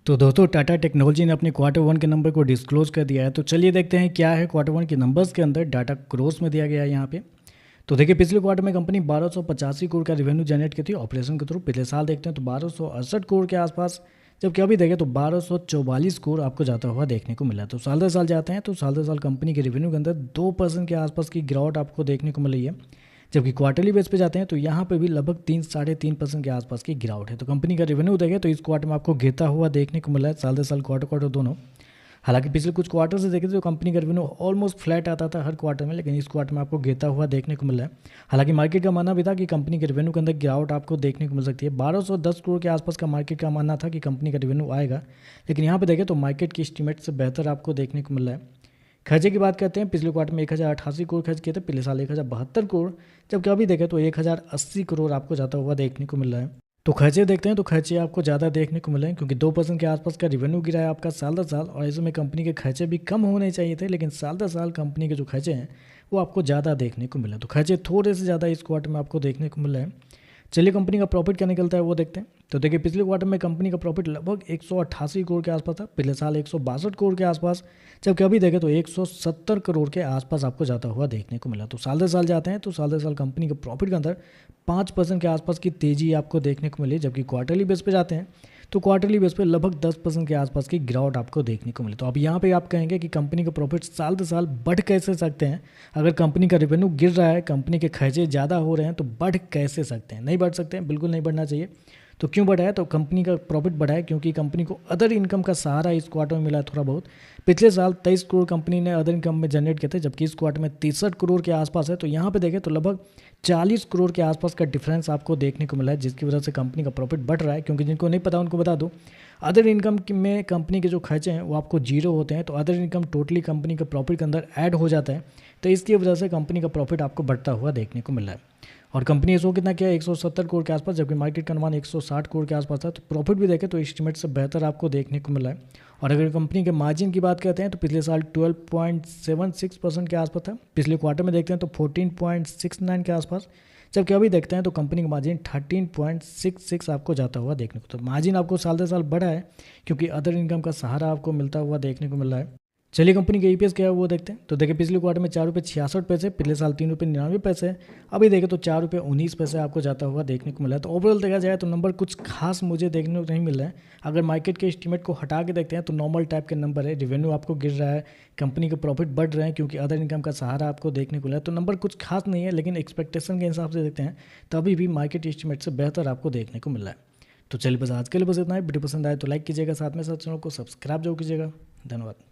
तो दोस्तों टाटा टेक्नोलॉजी ने अपने क्वार्टर वन के नंबर को डिस्क्लोज कर दिया है। तो चलिए देखते हैं क्या है क्वार्टर वन के नंबर्स के अंदर डाटा क्रोस में दिया गया है यहाँ पे। तो देखिए पिछले क्वार्टर में कंपनी 1285 करोड़ का रेवेन्यू जनरेट की थी ऑपरेशन के थ्रू। पिछले साल देखते हैं तो 1268 करोड़ के आसपास, जबकि अभी देखें तो 1244 करोड़ आपको जाता हुआ देखने को मिला। तो साल दर साल जाते हैं तो साल दर साल कंपनी के रेवेन्यू के अंदर 2% के आसपास की गिरावट आपको देखने को मिल रही है। जबकि क्वार्टरली बेस पे जाते हैं तो यहाँ पे भी लगभग 3 साढ़े 3% के आसपास की गिरावट है। तो कंपनी का रेवेन्यू देखें तो इस क्वार्टर में आपको गिरता हुआ देखने को मिला है, साल दर साल क्वार्टर क्वार्टर दोनों। हालांकि पिछले कुछ क्वार्टर से देखें तो कंपनी का रेवेन्यू ऑलमोस्ट फ्लैट आता था हर क्वार्टर में, लेकिन इस क्वार्टर में आपको गिरता हुआ देखने को मिला है। हालांकि मार्केट का मानना भी था कि कंपनी के रेवेन्यू के अंदर गिरावट आपको देखने को मिल सकती है। 1210 करोड़ के आसपास का मार्केट का मानना था कि कंपनी का रेवेन्यू आएगा, लेकिन यहाँ पे देखें तो मार्केट की एस्टीमेट से बेहतर आपको देखने को मिल रहा है। खर्चे की बात करते हैं, पिछले क्वार्टर में 1088 करोड़ खर्च किए थे, पिछले साल 1072 करोड़, जबकि अभी देखें तो 1080 करोड़ आपको जाता हुआ देखने को मिल रहा है। तो खर्चे देखते हैं तो खर्चे आपको ज़्यादा देखने को मिले हैं, क्योंकि 2% के आसपास का रेवेन्यू गिरा है आपका साल दर साल, और ऐसे में कंपनी के खर्चे भी कम होने चाहिए थे, लेकिन साल दर साल कंपनी के जो खर्चे हैं वो आपको ज़्यादा देखने को मिले। तो खर्चे थोड़े से ज़्यादा इस क्वार्टर में आपको देखने को मिल रहे हैं। चलिए कंपनी का प्रॉफिट क्या निकलता है वो देखते हैं। तो देखिए पिछले क्वार्टर में कंपनी का प्रॉफिट लगभग 188 करोड़ के आसपास था, पिछले साल 162 करोड़ के आसपास, जबकि अभी देखें तो 170 करोड़ के आसपास आपको जाता हुआ देखने को मिला। तो साल दर साल जाते हैं तो साल दर साल कंपनी के प्रॉफिट के अंदर 5% के आसपास की तेज़ी आपको देखने को मिली, जबकि क्वार्टरली बेस पे जाते हैं तो क्वार्टरली बेस पे लगभग 10% के आसपास की गिरावट आपको देखने को मिली। तो अब यहाँ पे आप कहेंगे कि कंपनी के प्रॉफिट साल दर साल बढ़ कैसे सकते हैं? अगर कंपनी का रेवेन्यू गिर रहा है, कंपनी के खर्चे ज़्यादा हो रहे हैं, तो बढ़ कैसे सकते हैं? नहीं बढ़ सकते हैं, बिल्कुल नहीं बढ़ना चाहिए। तो क्यों बढ़ा है? तो कंपनी का प्रॉफिट बढ़ा है क्योंकि कंपनी को अदर इनकम का सहारा इस क्वार्टर में मिला है थोड़ा बहुत। पिछले साल 23 करोड़ कंपनी ने अदर इनकम में जनरेट किए थे, जबकि इस क्वार्टर में 63 करोड़ के आसपास है। तो यहाँ पे देखें तो लगभग 40 करोड़ के आसपास का डिफरेंस आपको देखने को मिला है, जिसकी वजह से कंपनी का प्रॉफिट बढ़ रहा है। क्योंकि जिनको नहीं पता उनको बता दूँ, अदर इनकम में कंपनी के जो खर्चे हैं वो आपको जीरो होते हैं, तो अदर इनकम टोटली कंपनी के प्रॉफिट के अंदर ऐड हो जाता है। तो इसकी वजह से कंपनी का प्रॉफिट आपको बढ़ता हुआ देखने को मिल रहा है। और कंपनी इसको कितना किया, 170 करोड़ के आसपास, जबकि मार्केट का अनुमान 160 करोड़ के आसपास था। तो प्रॉफिट भी देखें तो एस्टीमेट से बेहतर आपको देखने को मिला है। और अगर कंपनी के मार्जिन की बात करते हैं तो पिछले साल 12.76% के आसपास था, पिछले क्वार्टर में देखते हैं तो 14.69 के आसपास, जबकि अभी देखते हैं तो कंपनी का मार्जिन 13.66 आपको जाता हुआ देखने को। तो मार्जिन आपको साल दर साल बढ़ा है क्योंकि अदर इनकम का सहारा आपको मिलता हुआ देखने को मिल रहा है। चलिए कंपनी का ईपीएस क्या है वो देखते हैं। तो देखिए पिछले क्वार्टर में 4 रुपये 66 पैसे, पिछले साल 3 रुपये 99 पैसे, अभी देखें तो 4 रुपये 19 पैसे आपको जाता हुआ देखने को मिला है। तो ओवरऑल देखा जाए तो नंबर कुछ खास मुझे देखने को नहीं मिल रहा है। अगर मार्केट के एस्टीमेट को हटा के देखते हैं तो नॉर्मल टाइप के नंबर है, रेवेन्यू आपको गिर रहा है, कंपनी के प्रॉफिट बढ़ रहे हैं क्योंकि अदर इनकम का सहारा आपको देखने को मिला है। तो नंबर कुछ खास नहीं है, लेकिन एक्सपेक्टेशन के हिसाब से देखते हैं तो अभी भी मार्केट एस्टीमेट से बेहतर आपको देखने को मिल रहा है। तो चलिए बस आज के लिए बस इतना है। वीडियो पसंद आए तो लाइक कीजिएगा, साथ में साथ चैनल को सब्सक्राइब जरूर कीजिएगा। धन्यवाद।